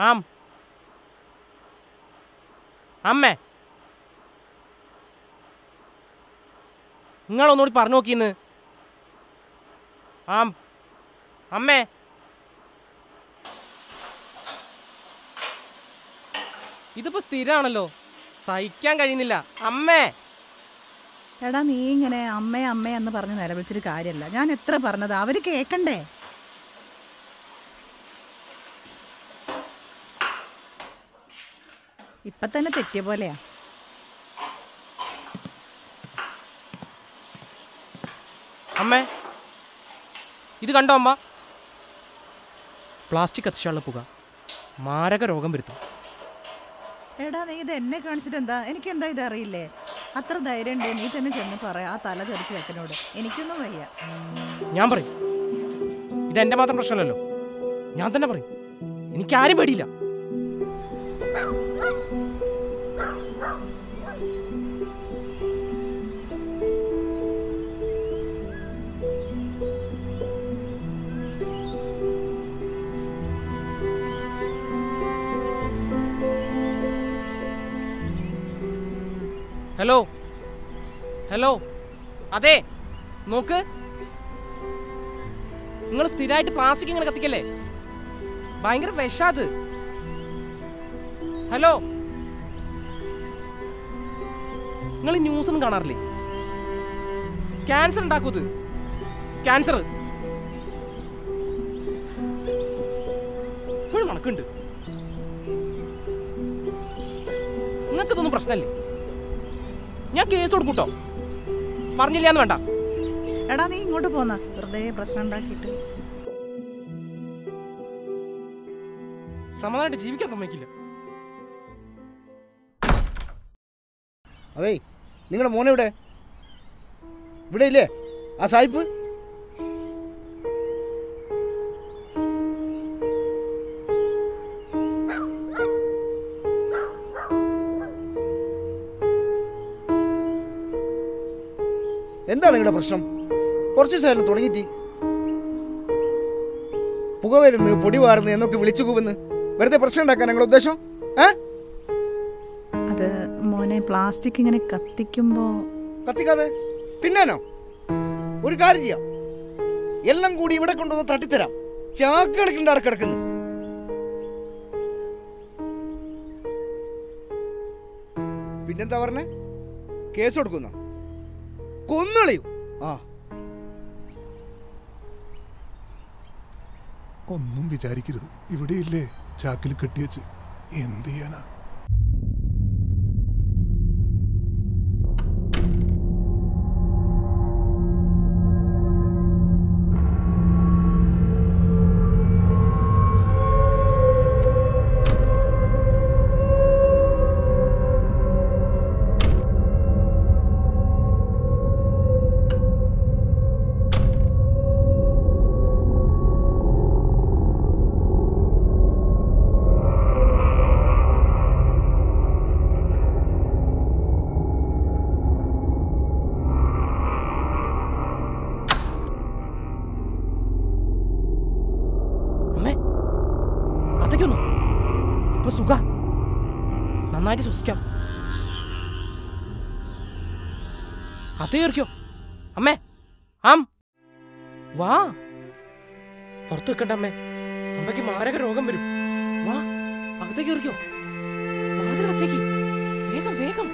ആം അമ്മേ നിങ്ങളൊന്നുകൂടി പറഞ്ഞു നോക്കിന്ന്. ആം അമ്മേ ഇതിപ്പോ സ്ഥിരാണല്ലോ, സഹിക്കാൻ കഴിയുന്നില്ല അമ്മേ. എടാ നീ ഇങ്ങനെ അമ്മേ അമ്മേ എന്ന് പറഞ്ഞ് നിലവിളിച്ചിട്ട് കാര്യമല്ല. ഞാൻ എത്ര പറഞ്ഞത്, അവര് കേക്കണ്ടേ? ഇപ്പൊ തന്നെ തെറ്റിയ പോലെയാ. അമ്മേ ഇത് കണ്ടോ അമ്മ, പ്ലാസ്റ്റിക് കത്തിച്ചുള്ള പുക മാരക രോഗം വരുത്തും. എടാ നീ ഇത് എന്നെ കാണിച്ചിട്ട് എന്താ? എനിക്കെന്താ ഇത് അറിയില്ലേ? അത്ര ധൈര്യം ഉണ്ട്, നീ തന്നെ ചെന്ന് പറയാ ആ തല തെറിച്ച് വെക്കനോട്. എനിക്കൊന്നും വയ്യ. ഞാൻ പറയും, ഇതെന്റെ മാത്രം പ്രശ്നമല്ലല്ലോ, ഞാൻ തന്നെ പറയും. എനിക്കാരും പേടിയില്ല. ഹലോ ഹലോ, അതെ നോക്ക്, നിങ്ങൾ സ്ഥിരമായിട്ട് പ്ലാസ്റ്റിക് ഇങ്ങനെ കത്തിക്കല്ലേ, ഭയങ്കര വിഷാത്. ഹലോ, നിങ്ങൾ ന്യൂസ് ഒന്നും കാണാറില്ലേ? ക്യാൻസർ ഉണ്ടാക്കൂത്, ക്യാൻസർ ഇപ്പോഴും മണക്കുണ്ട്. നിങ്ങൾക്കിതൊന്നും പ്രശ്നമല്ലേ? ഞാൻ കേസ് കൊടുക്കൂട്ടോ, പറഞ്ഞില്ലാന്ന് വേണ്ട. എടാ നീ ഇങ്ങോട്ട് പോന്ന, വെറുതെ പ്രശ്നം ഉണ്ടാക്കിയിട്ട്. സമാധാനമായിട്ട് ജീവിക്കാൻ സമ്മതിക്കില്ല. അതെ, നിങ്ങളുടെ മോനെവിടെ? ഇവിടെ ഇല്ലേ ആ സായിപ്പ്? എന്താണ് നിങ്ങളുടെ പ്രശ്നം? കുറച്ച് ദിവസമായിരുന്നു തുടങ്ങിയിട്ട്. പുക വരുന്നു, പൊടി വാറുന്നു എന്നൊക്കെ വിളിച്ചു കൂവുന്നു. വെറുതെ പ്രശ്നം ഉണ്ടാക്കാൻ നിങ്ങളുടെ ഉദ്ദേശം? അത് മോനെ, പ്ലാസ്റ്റിക് ഇങ്ങനെ കത്തിക്കുമ്പോ കത്തിക്കാതെ തിന്നാനോ? ഒരു കാര്യം ചെയ്യാം, എല്ലാം കൂടി ഇവിടെ കൊണ്ടുവന്ന് തട്ടിത്തരാം. ചാക്കണക്കിൻ്റെ അവിടെ കിടക്കുന്നു. പിന്നെന്താ പറഞ്ഞേ? കേസ് കൊടുക്കുന്ന കൊന്നളിയും. ഒന്നും വിചാരിക്കരുത്, ഇവിടെയില്ലേ ചാക്കിൽ കെട്ടിവെച്ച്. എന്ത് ചെയ്യാനാ? ഇപ്പൊ സുഖ, നന്നായിട്ട് ശ്വസിക്കാം. അത് കയറിക്കോ അമ്മേ. ആം വാ, പുറത്ത് വെക്കണ്ട അമ്മേ, അമ്മയ്ക്ക് മാരക രോഗം വരും. വാ, അകത്തേക്ക് കയറിക്കോ, വാതിൽ അടച്ചേക്ക്, വേഗം വേഗം.